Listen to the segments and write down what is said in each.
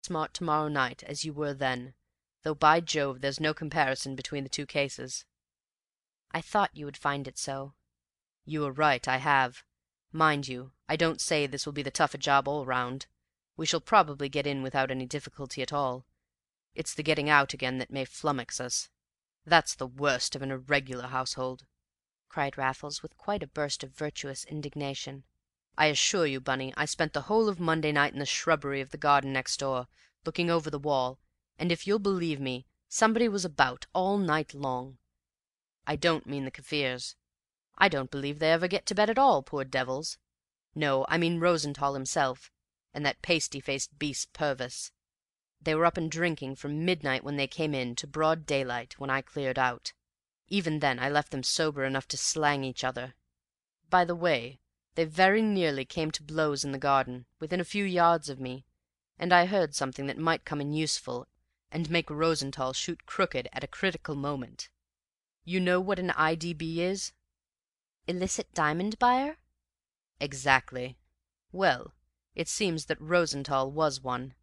smart tomorrow night as you were then, though by Jove there's no comparison between the two cases." "I thought you would find it so." "You are right, I have. Mind you, I don't say this will be the tougher job all round. We shall probably get in without any difficulty at all. It's the getting out again that may flummox us. That's the worst of an irregular household," cried Raffles, with quite a burst of virtuous indignation. "I assure you, Bunny, I spent the whole of Monday night in the shrubbery of the garden next door, looking over the wall, and if you'll believe me, somebody was about all night long. I don't mean the Kaffirs. I don't believe they ever get to bed at all, poor devils. No, I mean Rosenthall himself, and that pasty-faced beast Purvis. They were up and drinking from midnight when they came in, to broad daylight, when I cleared out. Even then I left them sober enough to slang each other. By the way, they very nearly came to blows in the garden, within a few yards of me, and I heard something that might come in useful, and make Rosenthall shoot crooked at a critical moment. You know what an I.D.B. is?" "Illicit diamond buyer?" "Exactly. Well, it seems that Rosenthall was one.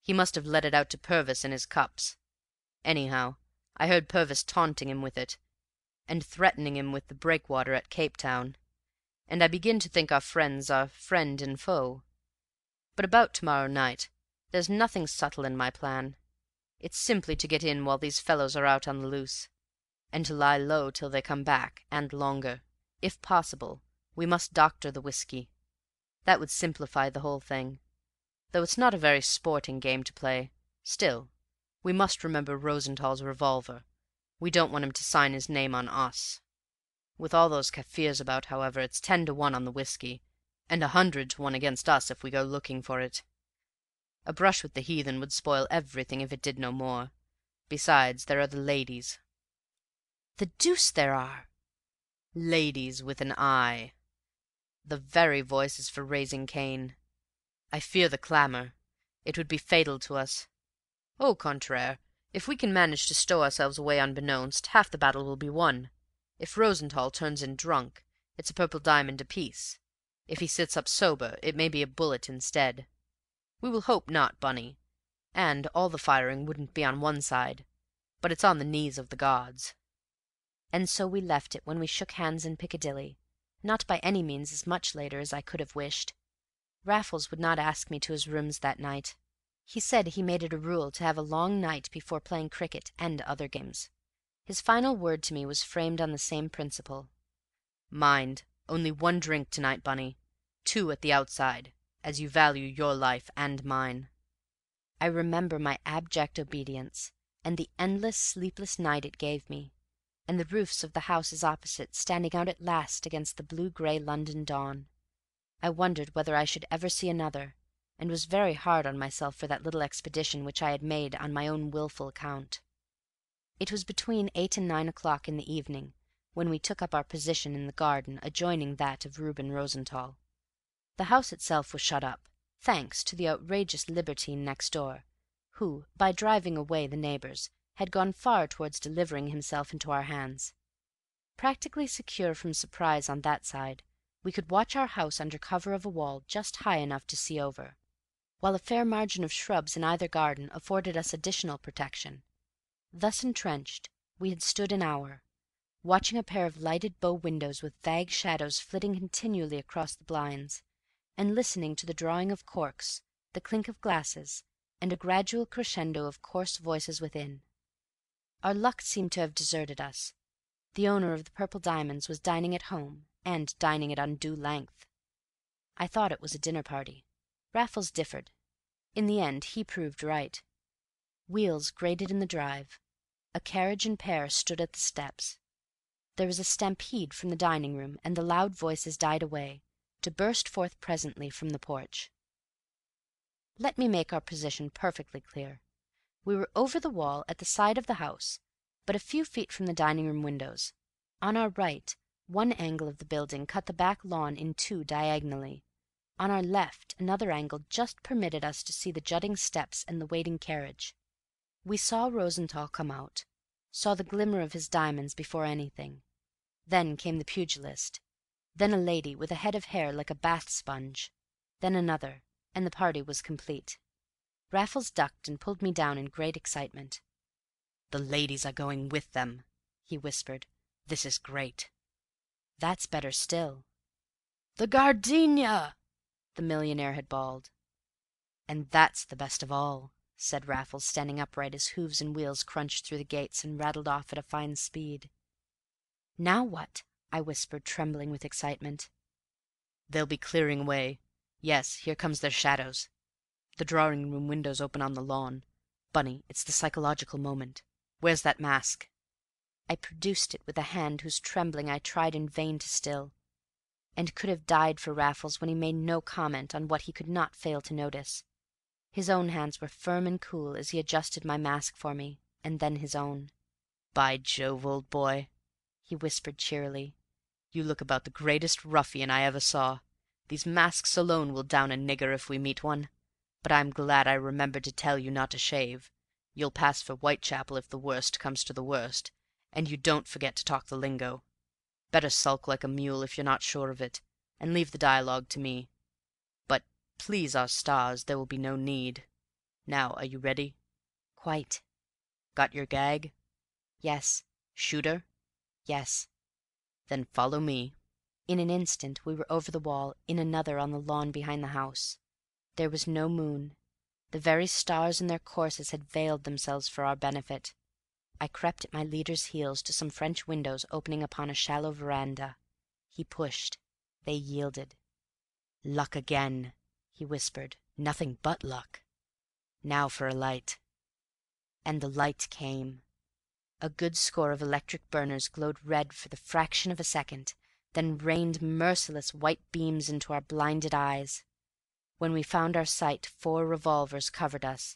He must have let it out to Purvis in his cups. Anyhow, I heard Purvis taunting him with it, and threatening him with the breakwater at Cape Town, and I begin to think our friends are friend and foe. But about to-morrow night, there's nothing subtle in my plan. It's simply to get in while these fellows are out on the loose, and to lie low till they come back, and longer. If possible, we must doctor the whiskey. That would simplify the whole thing, though it's not a very sporting game to play. Still, we must remember Rosenthall's revolver. We don't want him to sign his name on us. With all those Kaffirs about, however, it's 10 to 1 on the whiskey, and 100 to 1 against us if we go looking for it. A brush with the heathen would spoil everything if it did no more. Besides, there are the ladies." "The deuce there are!" "Ladies with an I. The very voices for raising Cain. I fear the clamor. It would be fatal to us. Au contraire, if we can manage to stow ourselves away unbeknownst, half the battle will be won. If Rosenthall turns in drunk, it's a purple diamond apiece. If he sits up sober, it may be a bullet instead. We will hope not, Bunny, and all the firing wouldn't be on one side, but it's on the knees of the gods." And so we left it when we shook hands in Piccadilly, not by any means as much later as I could have wished. Raffles would not ask me to his rooms that night. He said he made it a rule to have a long night before playing cricket and other games. His final word to me was framed on the same principle. "Mind, only 1 drink to-night, Bunny. 2 at the outside, as you value your life and mine." I remember my abject obedience, and the endless sleepless night it gave me, and the roofs of the houses opposite standing out at last against the blue-grey London dawn. I wondered whether I should ever see another, and was very hard on myself for that little expedition which I had made on my own wilful account. It was between 8 and 9 o'clock in the evening when we took up our position in the garden adjoining that of Reuben Rosenthall. The house itself was shut up, thanks to the outrageous libertine next door, who, by driving away the neighbours, had gone far towards delivering himself into our hands. Practically secure from surprise on that side, we could watch our house under cover of a wall just high enough to see over, while a fair margin of shrubs in either garden afforded us additional protection. Thus entrenched, we had stood an hour, watching a pair of lighted bow windows with vague shadows flitting continually across the blinds, and listening to the drawing of corks, the clink of glasses, and a gradual crescendo of coarse voices within. Our luck seemed to have deserted us. The owner of the purple diamonds was dining at home, and dining at undue length. I thought it was a dinner party. Raffles differed. In the end he proved right. Wheels grated in the drive. A carriage and pair stood at the steps. There was a stampede from the dining room, and the loud voices died away, to burst forth presently from the porch. Let me make our position perfectly clear. We were over the wall at the side of the house, but a few feet from the dining room windows. On our right, one angle of the building cut the back lawn in two diagonally. On our left, another angle just permitted us to see the jutting steps and the waiting carriage. We saw Rosenthall come out, saw the glimmer of his diamonds before anything. Then came the pugilist, then a lady with a head of hair like a bath sponge, then another, and the party was complete. Raffles ducked and pulled me down in great excitement. "The ladies are going with them," he whispered. "This is great." "That's better still." "The gardenia!" the millionaire had bawled. "And that's the best of all," said Raffles, standing upright as hoofs and wheels crunched through the gates and rattled off at a fine speed. "Now what?" I whispered, trembling with excitement. "They'll be clearing away. Yes, here comes their shadows. The drawing-room windows open on the lawn. Bunny, it's the psychological moment. Where's that mask?" I produced it with a hand whose trembling I tried in vain to still, and could have died for Raffles when he made no comment on what he could not fail to notice. His own hands were firm and cool as he adjusted my mask for me, and then his own. "By Jove, old boy," he whispered cheerily, "you look about the greatest ruffian I ever saw. These masks alone will down a nigger if we meet one. But I'm glad I remembered to tell you not to shave. You'll pass for Whitechapel if the worst comes to the worst, and you don't forget to talk the lingo. Better sulk like a mule if you're not sure of it, and leave the dialogue to me. But, please our stars, there will be no need. Now, are you ready? "Quite." Got your gag? "Yes." Shooter? "Yes." Then follow me." In an instant we were over the wall, in another on the lawn behind the house. There was no moon. The very stars in their courses had veiled themselves for our benefit. I crept at my leader's heels to some French windows opening upon a shallow veranda. He pushed. They yielded. "Luck again," he whispered. "Nothing but luck. Now for a light." And the light came. A good score of electric burners glowed red for the fraction of a second, then rained merciless white beams into our blinded eyes. When we found our sight 4 revolvers covered us,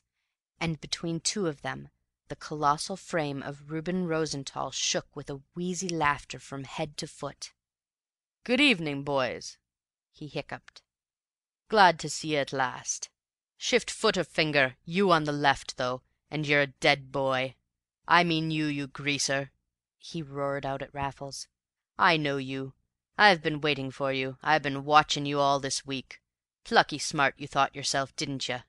and between 2 of them the colossal frame of Reuben Rosenthall shook with a wheezy laughter from head to foot. "Good evening, boys," he hiccuped. "Glad to see you at last. Shift foot or finger, you on the left, though, and you're a dead boy. I mean you, you greaser," he roared out at Raffles. "I know you. I've been waiting for you. I've been watching you all this week. Plucky smart you thought yourself, didn't you?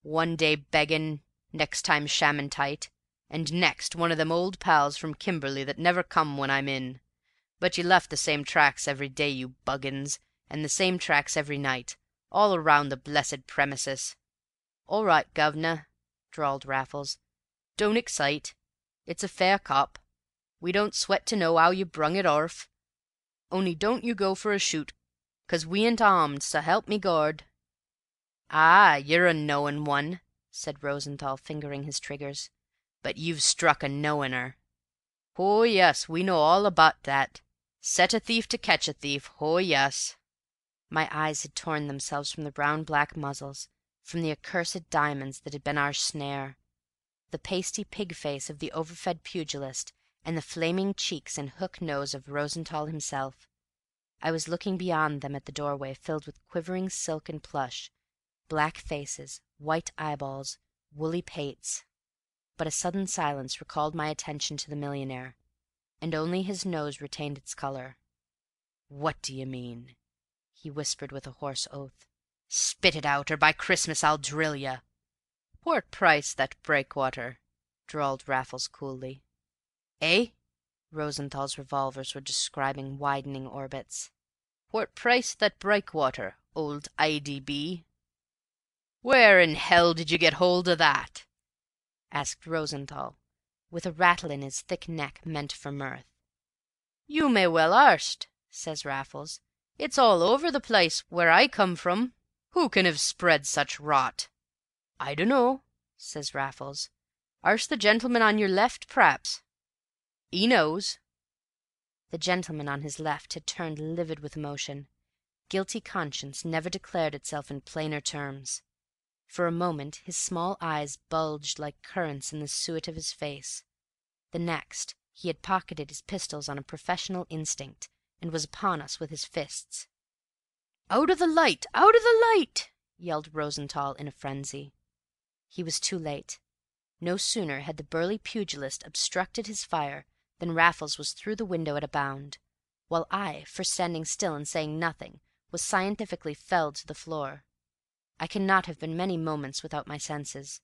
One day beggin', next time shammin' tight, and next one of them old pals from Kimberley that never come when I'm in. But you left the same tracks every day, you buggins, and the same tracks every night, all around the blessed premises." "All right, guv'nor," drawled Raffles. "Don't excite. It's a fair cop. We don't sweat to know 'ow you brung it orf. Only don't you go for a shoot, 'cos we ain't armed, so help me Gord." "Ah, you're a knowin' one," said Rosenthall, fingering his triggers. "But you've struck a knowin'er. Ho, yes, we know all about that. Set a thief to catch a thief. Ho, yes." My eyes had torn themselves from the round black muzzles, from the accursed diamonds that had been our snare. The pasty pig face of the overfed pugilist, and the flaming cheeks and hook nose of Rosenthall himself. I was looking beyond them at the doorway filled with quivering silk and plush, black faces, white eyeballs, woolly pates. But a sudden silence recalled my attention to the millionaire, and only his nose retained its color. "What do you mean?" he whispered with a hoarse oath. "Spit it out, or by Christmas I'll drill you." "What price that breakwater?" drawled Raffles coolly. "Eh?" Rosenthall's revolvers were describing widening orbits. "What price that breakwater, old IDB?" "Where in hell did you get hold of that?" asked Rosenthall, with a rattle in his thick neck meant for mirth. "You may well arst," says Raffles. "It's all over the place where I come from. Who can have spread such rot?" "I dunno," says Raffles. "Arst the gentleman on your left, p'raps. 'E knows." The gentleman on his left had turned livid with emotion. Guilty conscience never declared itself in plainer terms. For a moment his small eyes bulged like currants in the suet of his face. The next, he had pocketed his pistols on a professional instinct, and was upon us with his fists. "Out of the light! Out of the light!" yelled Rosenthall in a frenzy. He was too late. No sooner had the burly pugilist obstructed his fire than Raffles was through the window at a bound, while I, for standing still and saying nothing, was scientifically felled to the floor. I cannot have been many moments without my senses.